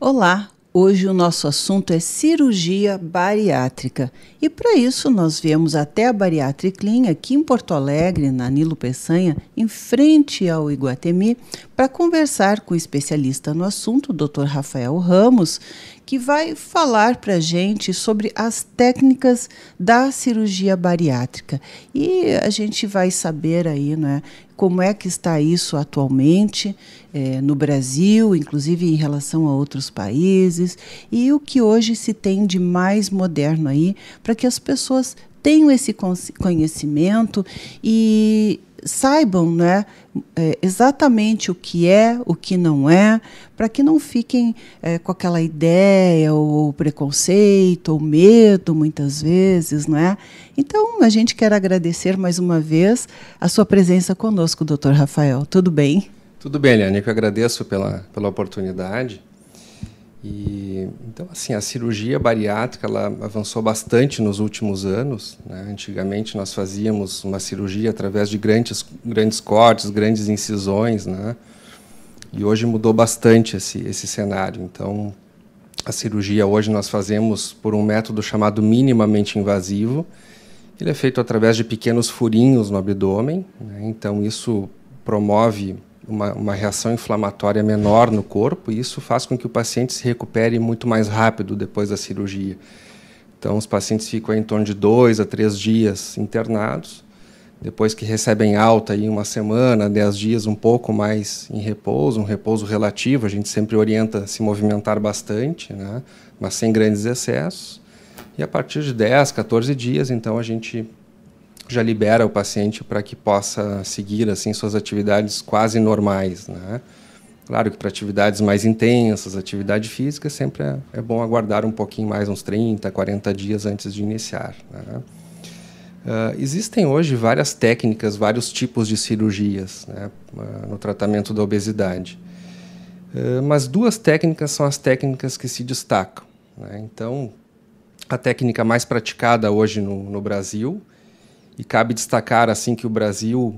Olá, hoje o nosso assunto é cirurgia bariátrica e para isso nós viemos até a Bariátrica Clean aqui em Porto Alegre, na Nilo Peçanha, em frente ao Iguatemi, para conversar com o especialista no assunto, o Dr. Rafael Ramos, que vai falar para a gente sobre as técnicas da cirurgia bariátrica. E a gente vai saber aí, né, como é que está isso atualmente no Brasil, inclusive em relação a outros países, e o que hoje se tem de mais moderno aí, para que as pessoas tenham esse conhecimento e saibam, né, exatamente o que não é, para que não fiquem com aquela ideia, ou preconceito, ou medo, muitas vezes, não é? Então, a gente quer agradecer mais uma vez a sua presença conosco, Dr. Rafael. Tudo bem? Tudo bem, Eliane, eu agradeço pela oportunidade. Então, assim, a cirurgia bariátrica ela avançou bastante nos últimos anos, né? Antigamente nós fazíamos uma cirurgia através de grandes cortes, grandes incisões, né? E hoje mudou bastante esse cenário. Então, a cirurgia hoje nós fazemos por um método chamado minimamente invasivo. Ele é feito através de pequenos furinhos no abdômen, né? Então, isso promove uma reação inflamatória menor no corpo, e isso faz com que o paciente se recupere muito mais rápido depois da cirurgia. Então, os pacientes ficam em torno de 2 a 3 dias internados, depois que recebem alta, aí 1 semana, 10 dias, um pouco mais em repouso, um repouso relativo. A gente sempre orienta a se movimentar bastante, né? Mas sem grandes excessos. E a partir de 10, 14 dias, então, a gente já libera o paciente para que possa seguir assim suas atividades quase normais, né? Claro que para atividades mais intensas, atividade física, sempre é bom aguardar um pouquinho mais, uns 30, 40 dias antes de iniciar, né? Existem hoje várias técnicas, vários tipos de cirurgias, né, no tratamento da obesidade. Mas 2 técnicas são as técnicas que se destacam, né? Então, a técnica mais praticada hoje no Brasil, e cabe destacar assim que o Brasil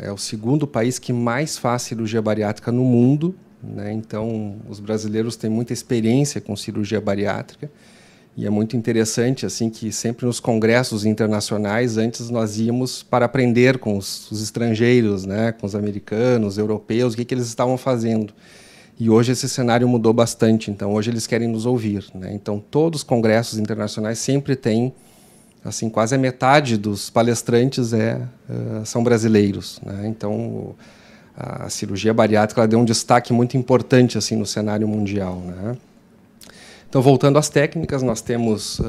é o segundo país que mais faz cirurgia bariátrica no mundo, né? Então, os brasileiros têm muita experiência com cirurgia bariátrica, e é muito interessante assim que sempre nos congressos internacionais, antes nós íamos para aprender com os estrangeiros, né? Com os americanos, europeus, o que eles estavam fazendo. E hoje esse cenário mudou bastante, então hoje eles querem nos ouvir, né? Então, todos os congressos internacionais sempre têm, assim, quase a metade dos palestrantes são brasileiros, né? Então, a cirurgia bariátrica ela deu um destaque muito importante assim, no cenário mundial, né? Então, voltando às técnicas, nós temos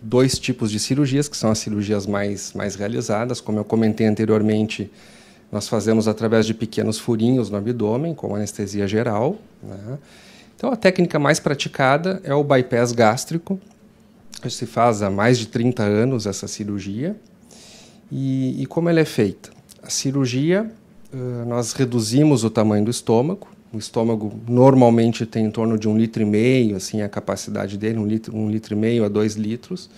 2 tipos de cirurgias, que são as cirurgias mais realizadas. Como eu comentei anteriormente, nós fazemos através de pequenos furinhos no abdômen, com anestesia geral, né? Então, a técnica mais praticada é o bypass gástrico. Se faz há mais de 30 anos essa cirurgia. E como ela é feita? A cirurgia, nós reduzimos o tamanho do estômago. O estômago normalmente tem em torno de 1,5 litro, assim, a capacidade dele, 1,5 litro a 2 litros.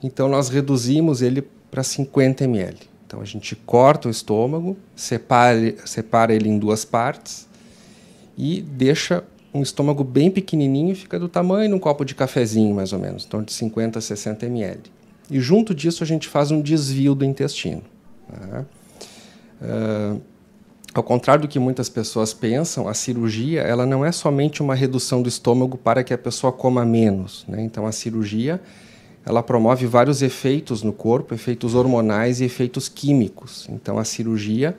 Então, nós reduzimos ele para 50 ml. Então, a gente corta o estômago, separa ele em 2 partes e deixa um estômago bem pequenininho, e fica do tamanho de um copo de cafezinho, mais ou menos, então de 50 a 60 ml. E junto disso a gente faz um desvio do intestino, né? Ao contrário do que muitas pessoas pensam, a cirurgia ela não é somente uma redução do estômago para que a pessoa coma menos, né? Então, a cirurgia ela promove vários efeitos no corpo, efeitos hormonais e efeitos químicos. Então, a cirurgia,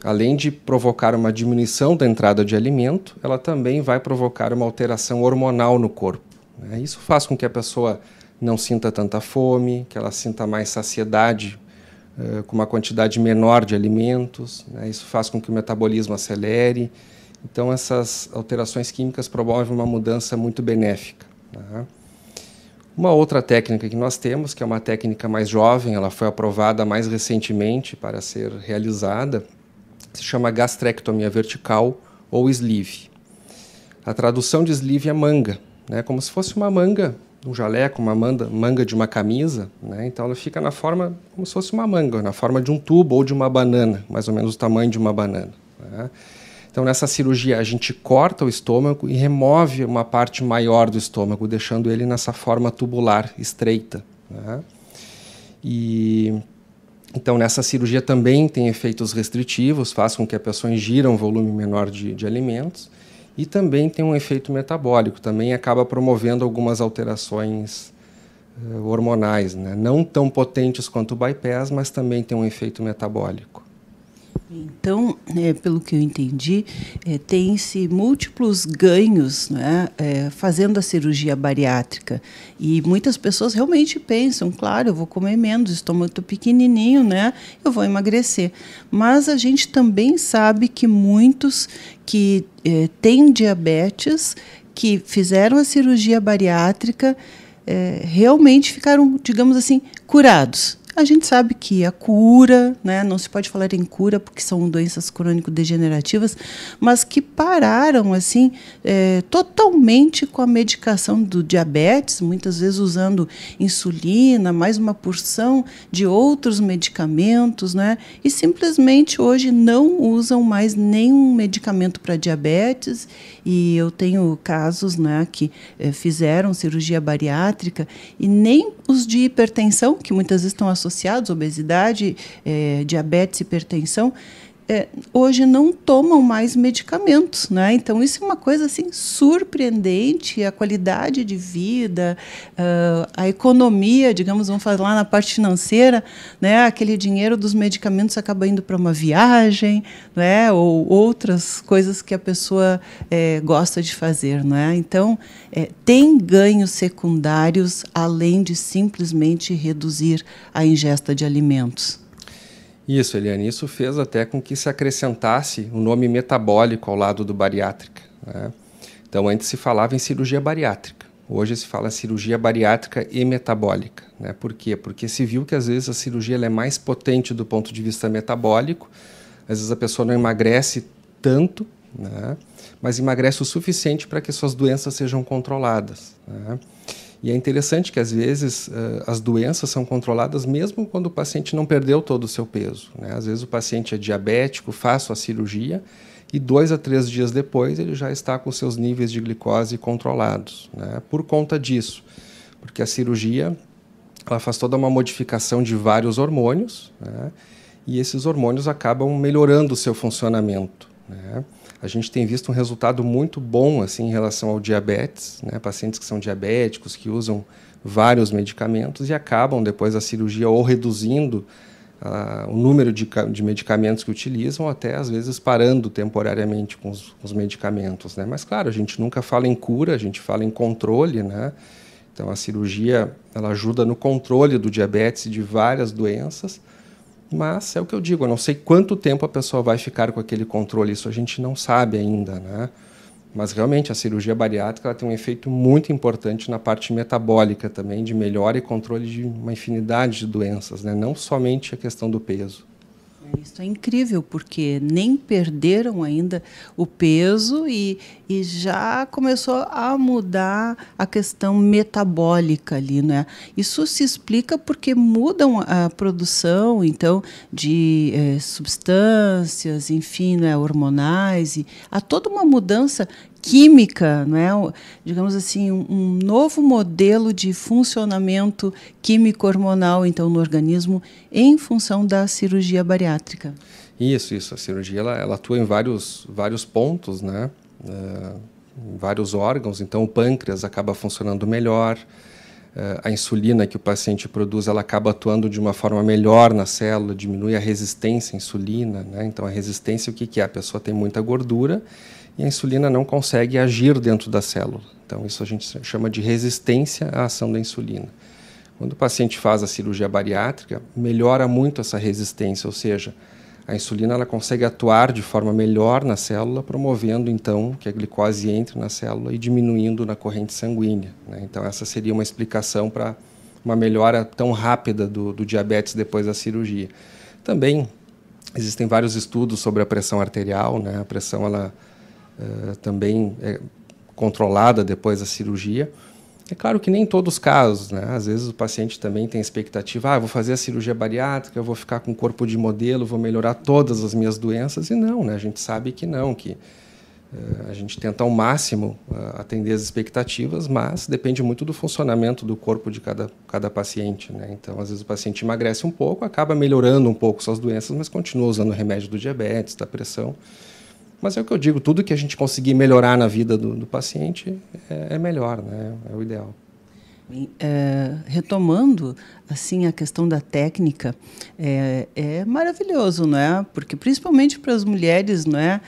além de provocar uma diminuição da entrada de alimento, ela também vai provocar uma alteração hormonal no corpo, né? Isso faz com que a pessoa não sinta tanta fome, que ela sinta mais saciedade com uma quantidade menor de alimentos, né? Isso faz com que o metabolismo acelere. Então, essas alterações químicas promovem uma mudança muito benéfica, né? Uma outra técnica que nós temos, que é uma técnica mais jovem, ela foi aprovada mais recentemente para ser realizada, se chama gastrectomia vertical ou sleeve. A tradução de sleeve é manga, né? Como se fosse uma manga, um jaleco, uma manga de uma camisa, né? Então ela fica na forma, como se fosse uma manga, na forma de um tubo ou de uma banana, mais ou menos o tamanho de uma banana, né? Então, nessa cirurgia, a gente corta o estômago e remove uma parte maior do estômago, deixando ele nessa forma tubular, estreita, né? Então, nessa cirurgia também tem efeitos restritivos, faz com que a pessoa ingira um volume menor de alimentos, e também tem um efeito metabólico, também acaba promovendo algumas alterações hormonais, né? Não tão potentes quanto o bypass, mas também tem um efeito metabólico. Então, pelo que eu entendi, tem-se múltiplos ganhos, né, fazendo a cirurgia bariátrica. E muitas pessoas realmente pensam, claro, eu vou comer menos, estou muito pequenininho, né, eu vou emagrecer. Mas a gente também sabe que muitos que têm diabetes, que fizeram a cirurgia bariátrica, realmente ficaram, digamos assim, curados. A gente sabe que a cura, né, não se pode falar em cura porque são doenças crônico-degenerativas, mas que pararam assim totalmente com a medicação do diabetes, muitas vezes usando insulina, mais uma porção de outros medicamentos, né, e simplesmente hoje não usam mais nenhum medicamento para diabetes. E eu tenho casos, né, que fizeram cirurgia bariátrica e nem os de hipertensão, que muitas vezes estão associados, obesidade, diabetes, hipertensão, hoje não tomam mais medicamentos, né? Então, isso é uma coisa assim, surpreendente, a qualidade de vida, a economia, digamos, vamos falar na parte financeira, né? Aquele dinheiro dos medicamentos acaba indo para uma viagem, né? Ou outras coisas que a pessoa gosta de fazer, né? Então, tem ganhos secundários além de simplesmente reduzir a ingesta de alimentos. Isso, Eliane, isso fez até com que se acrescentasse o nome metabólico ao lado do bariátrica, né? Então, antes se falava em cirurgia bariátrica, hoje se fala cirurgia bariátrica e metabólica, né? Por quê? Porque se viu que às vezes a cirurgia ela é mais potente do ponto de vista metabólico, às vezes a pessoa não emagrece tanto, né? Mas emagrece o suficiente para que suas doenças sejam controladas, né? E é interessante que, às vezes, as doenças são controladas mesmo quando o paciente não perdeu todo o seu peso, né? Às vezes o paciente é diabético, faz sua cirurgia e 2 a 3 dias depois ele já está com seus níveis de glicose controlados, né? Por conta disso, porque a cirurgia ela faz toda uma modificação de vários hormônios, né? E esses hormônios acabam melhorando o seu funcionamento, né? A gente tem visto um resultado muito bom assim, em relação ao diabetes, né? Pacientes que são diabéticos, que usam vários medicamentos e acabam, depois da cirurgia, ou reduzindo o número de medicamentos que utilizam, ou até, às vezes, parando temporariamente com os medicamentos, né? Mas, claro, a gente nunca fala em cura, a gente fala em controle, né? Então, a cirurgia ela ajuda no controle do diabetes e de várias doenças. Mas é o que eu digo, eu não sei quanto tempo a pessoa vai ficar com aquele controle, isso a gente não sabe ainda, né? Mas realmente a cirurgia bariátrica ela tem um efeito muito importante na parte metabólica também, de melhora e controle de uma infinidade de doenças, né? Não somente a questão do peso. Isso é incrível, porque nem perderam ainda o peso e já começou a mudar a questão metabólica ali, né? Isso se explica porque mudam a produção, então, de substâncias, enfim, né, hormonais, e há toda uma mudança química, não é? Digamos assim, um novo modelo de funcionamento químico-hormonal, então, no organismo, em função da cirurgia bariátrica. Isso. A cirurgia ela atua em vários pontos, né? Em vários órgãos. Então, o pâncreas acaba funcionando melhor. A insulina que o paciente produz, ela acaba atuando de uma forma melhor na célula, diminui a resistência à insulina, né? Então, a resistência, o que é? A pessoa tem muita gordura e a insulina não consegue agir dentro da célula. Então, isso a gente chama de resistência à ação da insulina. Quando o paciente faz a cirurgia bariátrica, melhora muito essa resistência, ou seja, a insulina ela consegue atuar de forma melhor na célula, promovendo, então, que a glicose entre na célula e diminuindo na corrente sanguínea, né? Então, essa seria uma explicação para uma melhora tão rápida do diabetes depois da cirurgia. Também existem vários estudos sobre a pressão arterial, né? A pressão ela também é controlada depois da cirurgia. É claro que nem em todos os casos, né? Às vezes o paciente também tem expectativa, vou fazer a cirurgia bariátrica, eu vou ficar com corpo de modelo, vou melhorar todas as minhas doenças, e não, né? A gente sabe que não, que a gente tenta ao máximo atender as expectativas, mas depende muito do funcionamento do corpo de cada paciente, né? Então, às vezes o paciente emagrece um pouco, acaba melhorando um pouco suas doenças, mas continua usando o remédio do diabetes, da pressão. Mas é o que eu digo, tudo que a gente conseguir melhorar na vida do paciente é melhor, né? É o ideal. Retomando assim a questão da técnica, é maravilhoso, não é? Porque principalmente para as mulheres, não é?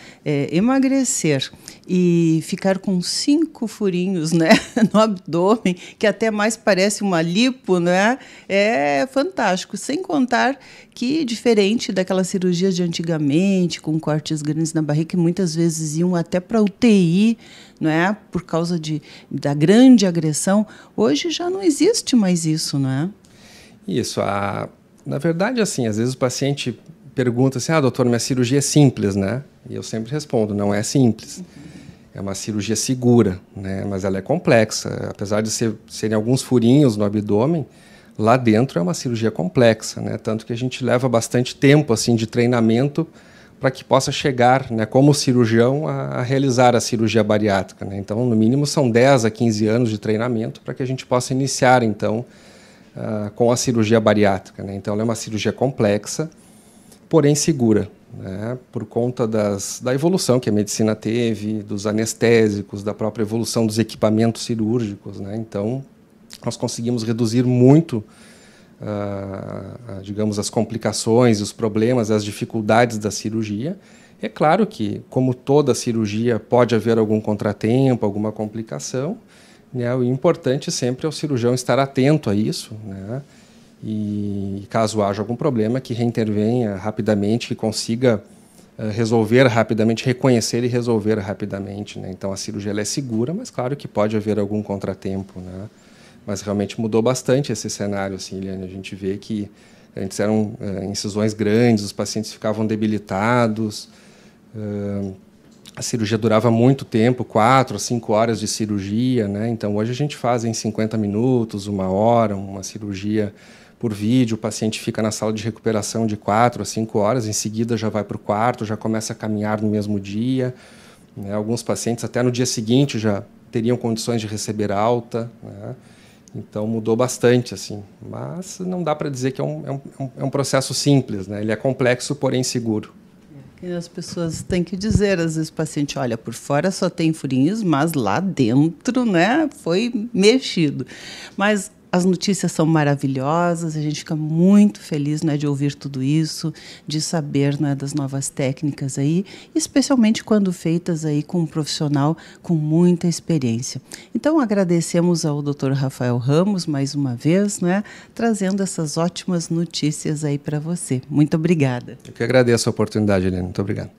Emagrecer e ficar com 5 furinhos, né, no abdômen, que até mais parece uma lipo, não é? É fantástico. Sem contar que, diferente daquelas cirurgias de antigamente, com cortes grandes na barriga, que muitas vezes iam até para UTI, não é? Por causa da grande agressão, hoje já não existe mais isso, não é? Isso. Na verdade, assim, às vezes o paciente pergunta assim, doutor, minha cirurgia é simples, né? E eu sempre respondo, não é simples. É uma cirurgia segura, né? Mas ela é complexa. Apesar de serem alguns furinhos no abdômen, lá dentro é uma cirurgia complexa, né? Tanto que a gente leva bastante tempo assim, de treinamento para que possa chegar, né, como cirurgião, a realizar a cirurgia bariátrica, né? Então, no mínimo, são 10 a 15 anos de treinamento para que a gente possa iniciar, então, com a cirurgia bariátrica, né? Então, ela é uma cirurgia complexa, porém segura, né? Por conta da evolução que a medicina teve, dos anestésicos, da própria evolução dos equipamentos cirúrgicos, né? Então, nós conseguimos reduzir muito digamos, as complicações, os problemas, as dificuldades da cirurgia. É claro que, como toda cirurgia, pode haver algum contratempo, alguma complicação, né? O importante sempre é o cirurgião estar atento a isso, né? E caso haja algum problema, que reintervenha rapidamente, que consiga resolver rapidamente, reconhecer e resolver rapidamente, né? Então, a cirurgia ela é segura, mas claro que pode haver algum contratempo, né? Mas realmente mudou bastante esse cenário, assim, Eliane. A gente vê que antes eram incisões grandes, os pacientes ficavam debilitados, a cirurgia durava muito tempo, 4 a 5 horas de cirurgia, né? Então, hoje a gente faz em 50 minutos, 1 hora, uma cirurgia por vídeo, o paciente fica na sala de recuperação de 4 a 5 horas, em seguida já vai para o quarto, já começa a caminhar no mesmo dia, né? Alguns pacientes até no dia seguinte já teriam condições de receber alta, né? Então, mudou bastante, assim. Mas não dá para dizer que é um processo simples, né? Ele é complexo, porém seguro. E as pessoas têm que dizer, às vezes o paciente, olha, por fora só tem furinhos, mas lá dentro, né, foi mexido. Mas as notícias são maravilhosas, a gente fica muito feliz, né, de ouvir tudo isso, de saber, né, das novas técnicas aí, especialmente quando feitas aí com um profissional com muita experiência. Então, agradecemos ao Dr. Rafael Ramos, mais uma vez, né, trazendo essas ótimas notícias aí para você. Muito obrigada. Eu que agradeço a oportunidade, Helena. Muito obrigado.